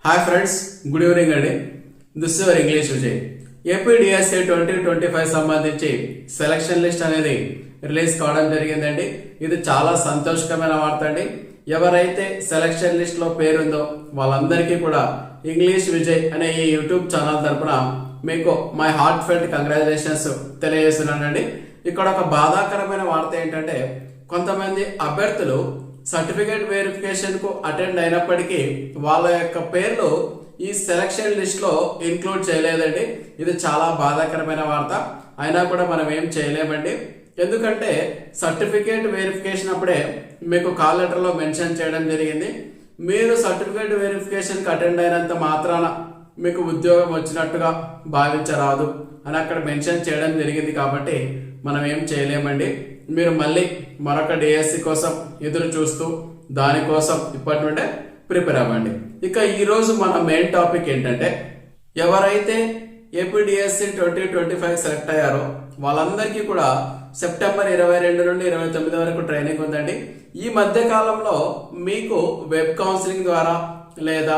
Hi friends, good evening అండి. This your English Vijay. APDSC 2025 సంబంధించి selection list అనేది release కావడం జరిగిందండి. ఇది చాలా సంతోషకరమైన వార్త అండి. ఎవరైతే సెలక్షన్ లిస్ట్ లో పేరుందో వాళ్ళందరికీ కూడా ఇంగ్లీష్ విజయ్ అనే ఈ యూట్యూబ్ ఛానల్ తరపున మీకు మై హార్ట్ ఫెల్ట్ కంగ్రాచులేషన్స్ తెలియజేస్తున్నానండి. ఇక్కడ ఒక బాధాకరమైన వార్త ఏంటంటే, కొంతమంది అభ్యర్థులు సర్టిఫికేట్ వెరిఫికేషన్ కు అటెండ్ అయినప్పటికీ వాళ్ళ యొక్క పేర్లు ఈ సెలక్షన్ లిస్ట్ లో ఇంక్లూడ్ చేయలేదండి. ఇది చాలా బాధాకరమైన వార్త. అయినా కూడా మనం ఏం చేయలేమండి. ఎందుకంటే సర్టిఫికేట్ వెరిఫికేషన్ అప్పుడే మీకు కాల్ లెటర్ లో మెన్షన్ చేయడం జరిగింది. మీరు సర్టిఫికేట్ వెరిఫికేషన్ కి అటెండ్ అయినంత మాత్రాన మీకు ఉద్యోగం వచ్చినట్టుగా భావించరాదు అని అక్కడ మెన్షన్ చేయడం జరిగింది. కాబట్టి మనం ఏం చేయలేమండి. మీరు మళ్ళీ మరొక డిఎస్సి కోసం ఎదురు చూస్తూ దానికోసం ఇప్పటి నుండే ప్రిపేర్ అవ్వండి. ఇక ఈరోజు మన మెయిన్ టాపిక్ ఏంటంటే, ఎవరైతే ఏపీడిఎస్సి 2025 సెలెక్ట్ అయ్యారో వాళ్ళందరికీ కూడా సెప్టెంబర్ 22 నుండి 29 వరకు ట్రైనింగ్ ఉందండి. ఈ మధ్య కాలంలో మీకు వెబ్ కౌన్సిలింగ్ ద్వారా లేదా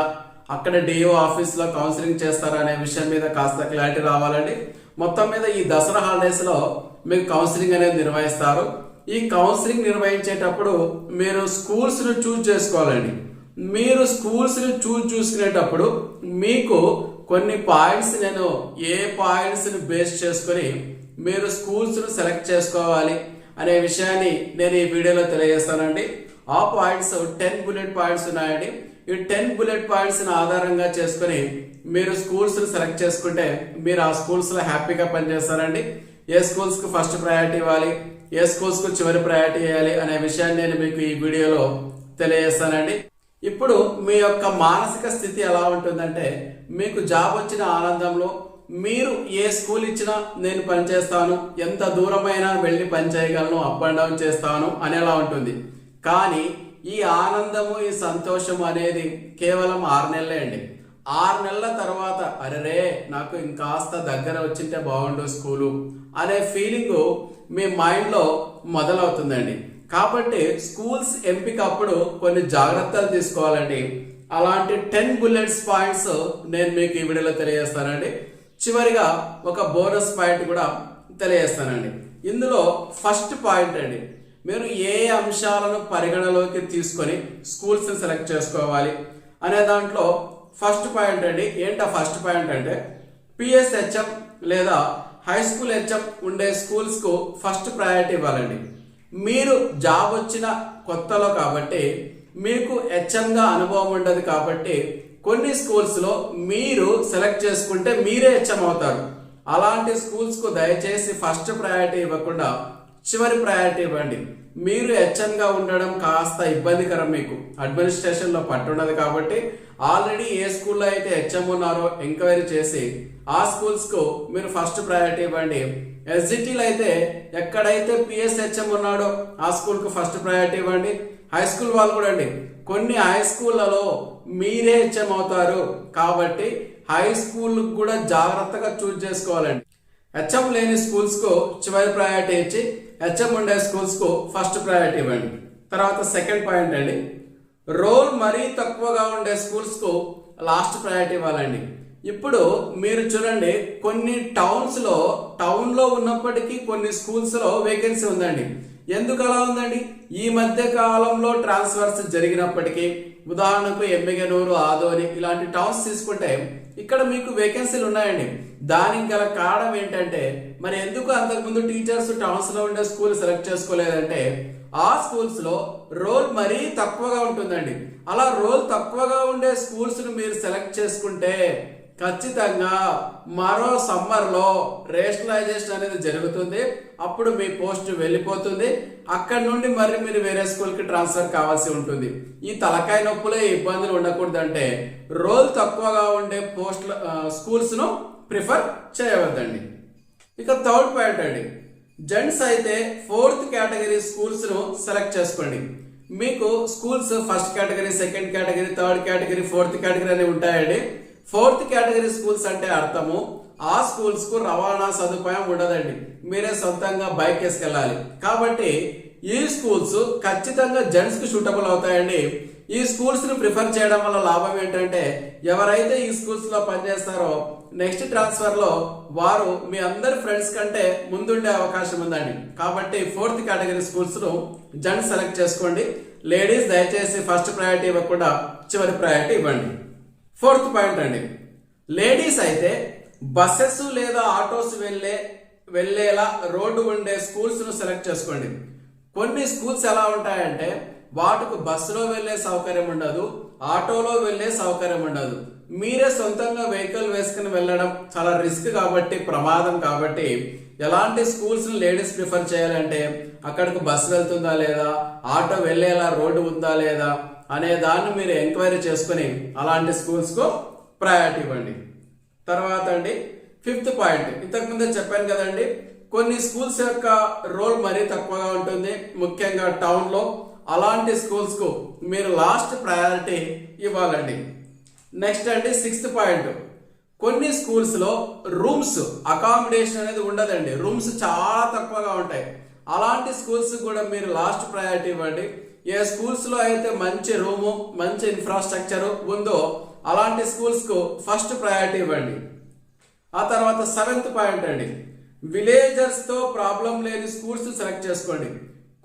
అక్కడ డిఓ ఆఫీస్ లో కౌన్సిలింగ్ చేస్తారా అనే విషయం మీద కాస్త క్లారిటీ రావాలండి. మొత్తం మీద ఈ దసరా హాలిడేస్ లో మీకు కౌన్సిలింగ్ అనేది నిర్వహిస్తారు. ఈ కౌన్సిలింగ్ నిర్వహించేటప్పుడు మీరు స్కూల్స్ ను చూజ్ చేసుకోవాలండి. మీరు స్కూల్స్ ను చూసుకునేటప్పుడు మీకు కొన్ని పాయింట్స్, నేను ఏ పాయింట్స్ ని బేస్ చేసుకుని మీరు స్కూల్స్ ను సెలెక్ట్ చేసుకోవాలి అనే విషయాన్ని నేను ఈ వీడియోలో తెలియజేస్తానండి. ఆ పాయింట్స్ 10 బుల్లెట్ పాయింట్స్ ఉన్నాయండి. ఈ 10 బుల్లెట్ పాయింట్స్ ని ఆధారంగా చేసుకుని మీరు స్కూల్స్ ని సెలెక్ట్ చేసుకుంటే మీరు ఆ స్కూల్స్ లో హ్యాపీగా పనిచేస్తారండి. ఏ స్కూల్స్ కు ఫస్ట్ ప్రయారిటీ ఇవ్వాలి, ఏ స్కూల్స్ కు చివరి ప్రయారిటీ ఇవ్వాలి అనే విషయాన్ని నేను మీకు ఈ వీడియోలో తెలియజేస్తానండి. ఇప్పుడు మీ యొక్క మానసిక స్థితి ఎలా ఉంటుందంటే, మీకు జాబ్ వచ్చిన ఆనందంలో మీరు ఏ స్కూల్ ఇచ్చినా నేను పనిచేస్తాను, ఎంత దూరమైనా వెళ్ళి పని చేయగలను, అప్ అండ్ డౌన్ చేస్తాను అనేలా ఉంటుంది. కానీ ఈ ఆనందము, ఈ సంతోషము అనేది కేవలం 6 నెలలే అండి. 6 నెలల తర్వాత అరే నాకు ఇంకాస్త దగ్గర వచ్చింటే బాగుండు స్కూలు అనే ఫీలింగ్ మీ మైండ్ లో మొదలవుతుందండి. కాబట్టి స్కూల్స్ ఎంపిక అప్పుడు కొన్ని జాగ్రత్తలు తీసుకోవాలండి. అలాంటి 10 బుల్లెట్స్ పాయింట్స్ నేను మీకు ఈ వీడియోలో తెలియజేస్తానండి. చివరిగా ఒక బోనస్ పాయింట్ కూడా తెలియజేస్తానండి. ఇందులో ఫస్ట్ పాయింట్ అండి, మీరు ఏ అంశాలను పరిగణలోకి తీసుకొని స్కూల్స్ సెలెక్ట్ చేసుకోవాలి అనే దాంట్లో ఫస్ట్ పాయింట్ అండి. ఏంటా ఫస్ట్ పాయింట్ అంటే, పిఎస్హెచ్ఎం లేదా హై స్కూల్ హెచ్ఎం ఉండే స్కూల్స్ కు ఫస్ట్ ప్రయారిటీ ఇవ్వాలండి. మీరు జాబ్ వచ్చిన కొత్తలో కాబట్టి మీకు హెచ్ఎం గా అనుభవం ఉండదు. కాబట్టి కొన్ని స్కూల్స్ లో మీరు సెలెక్ట్ చేసుకుంటే మీరే హెచ్ఎం అవుతారు. అలాంటి స్కూల్స్ కు దయచేసి ఫస్ట్ ప్రయారిటీ ఇవ్వకుండా చివరి ప్రయారిటీ ఇవ్వండి. మీరు హెచ్ఎం గా ఉండడం కాస్త ఇబ్బందికరం, మీకు అడ్మినిస్ట్రేషన్ లో పట్టుండదు. కాబట్టి ఆల్రెడీ ఏ స్కూల్లో అయితే హెచ్ఎం ఉన్నారో ఎంక్వైరీ చేసి ఆ స్కూల్స్ కు మీరు ఫస్ట్ ప్రయారిటీ ఇవ్వండి. ఎస్జిటీలో అయితే ఎక్కడైతే పిఎస్హెచ్ఎం ఉన్నాడో ఆ స్కూల్ కు ఫస్ట్ ప్రయారిటీ ఇవ్వండి. హై స్కూల్ వాళ్ళు కూడా అండి, కొన్ని హై స్కూళ్లలో మీరే హెచ్ఎం అవుతారు. కాబట్టి హై స్కూల్ కూడా జాగ్రత్తగా చూజ్ చేసుకోవాలండి. హెచ్ఎం లేని స్కూల్స్ కు చివరి ప్రయారిటీ ఇచ్చి హెచ్ఎం ఉండే స్కూల్స్ కు ఫస్ట్ ప్రయారిటీ ఇవ్వండి. తర్వాత సెకండ్ పాయింట్ అండి, రోల్ మరీ తక్కువగా ఉండే స్కూల్స్ కు లాస్ట్ ప్రయారిటీ ఇవ్వాలండి. ఇప్పుడు మీరు చూడండి, కొన్ని టౌన్ లో ఉన్నప్పటికీ కొన్ని స్కూల్స్ లో వేకెన్సీ ఉందండి. ఎందుకు అలా ఉందండి? ఈ మధ్య కాలంలో ట్రాన్స్ఫర్స్ జరిగినప్పటికీ, ఉదాహరణకు ఎమ్మిగనూరు, ఆదోని ఇలాంటి టౌన్స్ తీసుకుంటే ఇక్కడ మీకు వేకెన్సీలు ఉన్నాయండి. దానికి గల కారణం ఏంటంటే, మరి ఎందుకు అంతకుముందు టీచర్స్ టౌన్స్ లో ఉండే స్కూల్ సెలెక్ట్ చేసుకోలేదంటే, ఆ స్కూల్స్ లో రోల్ మరీ తక్కువగా ఉంటుందండి. అలా రోల్ తక్కువగా ఉండే స్కూల్స్ ను మీరు సెలెక్ట్ చేసుకుంటే ఖచ్చితంగా మరో సమ్మర్ లో రేషనలైజేషన్ అనేది జరుగుతుంది. అప్పుడు మీ పోస్ట్ వెళ్ళిపోతుంది. అక్కడ నుండి మరి మీరు వేరే స్కూల్ కి ట్రాన్స్ఫర్ కావాల్సి ఉంటుంది. ఈ తలకాయ నొప్పులే ఇబ్బందులు ఉండకూడదంటే రోల్ తక్కువగా ఉండే స్కూల్స్ ను ప్రిఫర్ చేయవద్దండి. ఇక థర్డ్ పాయింట్ అండి, జెంట్స్ అయితే 4th కేటగిరీ స్కూల్స్ ను సెలెక్ట్ చేసుకోండి. మీకు schools first category, second category, third category, 4th category అనేవి ఉంటాయండి. 4th కేటగిరీ స్కూల్స్ అంటే అర్థము, ఆ స్కూల్స్ కు రవాణా సదుపాయం ఉండదండి. మీరే సొంతంగా బైక్ వేసుకెళ్ళాలి. కాబట్టి ఈ స్కూల్స్ ఖచ్చితంగా జెంట్స్ కు సూటబుల్ అవుతాయండి. ఈ స్కూల్స్ ని ప్రిఫర్ చేయడం వల్ల లాభం ఏంటంటే ఎవరైతే ఈ స్కూల్స్ లో పనిచేస్తారో నెక్స్ట్ ట్రాన్స్ఫర్ లో వారు మీ అందరి ఫ్రెండ్స్ కంటే ముందుండే అవకాశం ఉందండి. కాబట్టి 4th కేటగిరీ స్కూల్స్ ను జెంట్స్ సెలెక్ట్ చేసుకోండి. లేడీస్ దయచేసి ఫస్ట్ ప్రయారిటీ ఇవ్వకుండా చివరి ప్రయారిటీ ఇవ్వండి. 4th పాయింట్ అండి, లేడీస్ అయితే బస్సెస్ లేదా ఆటోస్ వెళ్ళేలా రోడ్డు ఉండే స్కూల్స్ ను సెలెక్ట్ చేసుకోండి. కొన్ని స్కూల్స్ ఎలా ఉంటాయంటే వాటికి బస్సులో వెళ్లే సౌకర్యం ఉండదు, ఆటోలో వెళ్లే సౌకర్యం ఉండదు. మీరే సొంతంగా వెహికల్ వేసుకుని వెళ్ళడం చాలా రిస్క్ కాబట్టి, ప్రమాదం కాబట్టి ఎలాంటి స్కూల్స్ లేడీస్ ప్రిఫర్ చేయాలంటే అక్కడికి బస్సు వెళ్తుందా లేదా, ఆటో వెళ్లేలా రోడ్డు ఉందా లేదా అనే దాన్ని మీరు ఎంక్వైరీ చేసుకుని అలాంటి స్కూల్స్ కు ప్రయారిటీ ఇవ్వండి. తర్వాత అండి 5th పాయింట్, ఇంతకు ముందే చెప్పాను కదండి, కొన్ని స్కూల్స్ యొక్క రోల్ మరీ తక్కువగా ఉంటుంది, ముఖ్యంగా టౌన్ లో. అలాంటి స్కూల్స్ కు మీరు లాస్ట్ ప్రయారిటీ ఇవ్వాలండి. నెక్స్ట్ అండి 6th పాయింట్, కొన్ని స్కూల్స్ లో రూమ్స్ అకామిడేషన్ అనేది ఉండదండి, రూమ్స్ చాలా తక్కువగా ఉంటాయి. అలాంటి స్కూల్స్ కూడా మీరు లాస్ట్ ప్రయారిటీ ఇవ్వండి. ఏ స్కూల్స్ లో అయితే మంచి రూము, మంచి ఇన్ఫ్రాస్ట్రక్చర్ ఉందో అలాంటి స్కూల్స్ కు ఫస్ట్ ప్రయారిటీ ఇవ్వండి. ఆ తర్వాత 7th పాయింట్ అండి, విలేజర్స్ తో ప్రాబ్లం లేని స్కూల్స్ సెలెక్ట్ చేసుకోండి.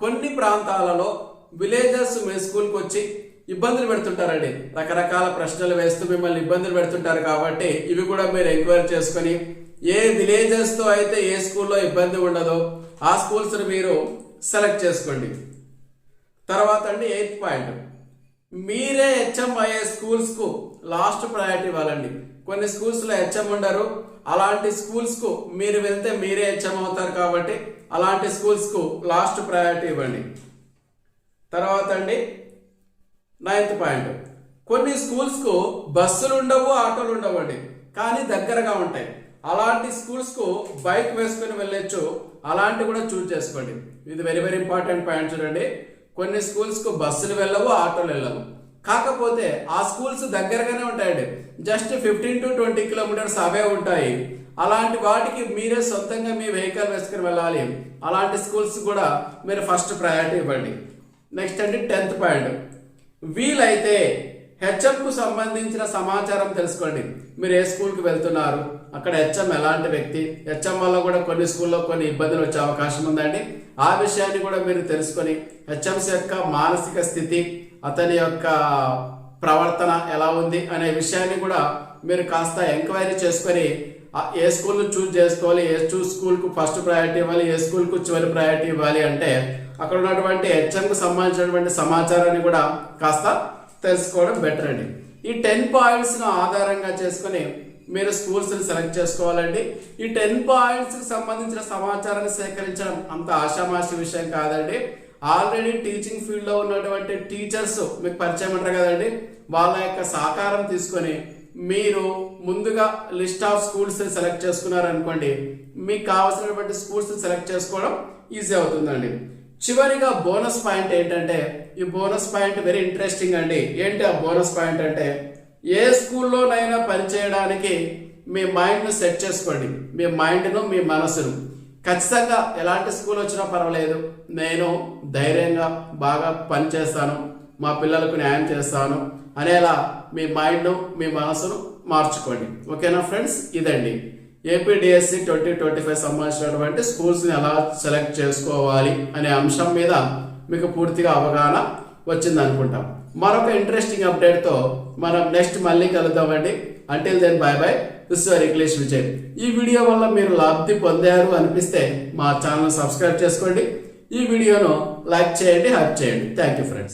కొన్ని ప్రాంతాలలో విలేజర్స్ మీ స్కూల్కి వచ్చి ఇబ్బందులు పెడుతుంటారండి, రకరకాల ప్రశ్నలు వేస్తూ మిమ్మల్ని ఇబ్బందులు పెడుతుంటారు. కాబట్టి ఇవి కూడా మీరు ఎంక్వైరీ చేసుకుని ఏ విలేజర్స్ తో అయితే ఏ స్కూల్లో ఇబ్బంది ఉండదో ఆ స్కూల్స్ మీరు సెలెక్ట్ చేసుకోండి. తర్వాత అండి 8th పాయింట్, మీరే హెచ్ఎం అయ్యే స్కూల్స్ కు లాస్ట్ ప్రయారిటీ ఇవ్వాలండి. కొన్ని స్కూల్స్ లో హెచ్ఎం ఉండరు, అలాంటి స్కూల్స్ కు మీరు వెళ్తే మీరే హెచ్ఎం అవుతారు కాబట్టి అలాంటి స్కూల్స్ కు లాస్ట్ ప్రయారిటీ ఇవ్వండి. తర్వాత అండి 9th పాయింట్, కొన్ని స్కూల్స్ కు బస్సులు ఉండవు, ఆటోలు ఉండవండి, కానీ దగ్గరగా ఉంటాయి. అలాంటి స్కూల్స్ కు బైక్ వేసుకుని వెళ్ళొచ్చు, అలాంటి కూడా చూస్ చేసుకోండి. ఇది వెరీ వెరీ ఇంపార్టెంట్ పాయింట్ చూడండి. కొన్ని స్కూల్స్ కు బస్సులు వెళ్ళవు, ఆటోలు వెళ్ళవు, కాకపోతే ఆ స్కూల్స్ దగ్గరగానే ఉంటాయండి, జస్ట్ 15 to 20 కిలోమీటర్స్ అవే ఉంటాయి. అలాంటి వాటికి మీరే సొంతంగా మీ వెహికల్ వేసుకుని వెళ్ళాలి. అలాంటి స్కూల్స్ కూడా మీరు ఫస్ట్ ప్రయారిటీ ఇవ్వండి. నెక్స్ట్ అండి 10th పాయింట్, వీలైతే హెచ్ఎం కు సంబంధించిన సమాచారం తెలుసుకోండి. మీరు ఏ స్కూల్ కి వెళ్తున్నారు, అక్కడ హెచ్ఎం ఎలాంటి వ్యక్తి, హెచ్ఎం వల్ల కూడా కొన్ని స్కూల్లో కొన్ని ఇబ్బందులు వచ్చే అవకాశం ఉందండి. ఆ విషయాన్ని కూడా మీరు తెలుసుకొని హెచ్ఎంస్ యొక్క మానసిక స్థితి, అతని యొక్క ప్రవర్తన ఎలా ఉంది అనే విషయాన్ని కూడా మీరు కాస్త ఎంక్వైరీ చేసుకొని ఏ స్కూల్ చూస్ చేసుకోవాలి, ఏ స్కూల్ కు ఫస్ట్ ప్రయారిటీ ఇవ్వాలి, ఏ స్కూల్ కు చివరి ప్రయారిటీ ఇవ్వాలి అంటే అక్కడ ఉన్నటువంటి హెచ్ఎం కు సంబంధించినటువంటి సమాచారాన్ని కూడా కాస్త తెలుసుకోవడం బెటర్ అండి. ఈ 10 పాయింట్స్ ను ఆధారంగా చేసుకుని మీరు స్కూల్స్ ని సెలెక్ట్ చేసుకోవాలండి. ఈ 10 పాయింట్స్ కి సంబంధించిన సమాచారాన్ని సేకరించడం అంత ఆషామాషి విషయం కాదండి. ఆల్రెడీ టీచింగ్ ఫీల్డ్ లో ఉన్నటువంటి టీచర్స్ మీకు పరిచయం ఉంటారు కదండి, వాళ్ళ యొక్క సహకారం తీసుకొని మీరు ముందుగా లిస్ట్ ఆఫ్ స్కూల్స్ సెలెక్ట్ చేసుకున్నారనుకోండి, మీకు కావాల్సినటువంటి స్కూల్స్ సెలెక్ట్ చేసుకోవడం ఈజీ అవుతుందండి. చివరిగా బోనస్ పాయింట్ ఏంటంటే, ఈ బోనస్ పాయింట్ వెరీ ఇంట్రెస్టింగ్ అండి. ఏంటి ఆ బోనస్ పాయింట్ అంటే, ఏ స్కూల్లోనైనా పనిచేయడానికి మీ మైండ్ ను సెట్ చేసుకోండి. మీ మైండ్ ను, మీ మనసును ఖచ్చితంగా ఎలాంటి స్కూల్ వచ్చినా పర్వాలేదు, నేను ధైర్యంగా బాగా పని చేస్తాను, మా పిల్లలకు న్యాయం చేస్తాను అనేలా మీ మైండ్ ను, మీ మనసును మార్చుకోండి. ఓకేనా ఫ్రెండ్స్, ఇదండి ఏపీడిఎస్సి 2025 సంబంధించినటువంటి స్కూల్స్ ని ఎలా సెలెక్ట్ చేసుకోవాలి అనే అంశం మీద మీకు పూర్తిగా అవగాహన వచ్చింది అనుకుంటాం. మరొక ఇంట్రెస్టింగ్ అప్డేట్ తో మనం నెక్స్ట్ మళ్ళీ కలుద్దామండి. Until then bye bye, this is English Vijay. ఈ వీడియో వల్ల మీరు లబ్ధి పొందారు అనిపిస్తే మా ఛానల్ సబ్స్క్రైబ్ చేసుకోండి, ఈ వీడియోను లైక్ చేయండి, హైప్ చేయండి. Thank you friends.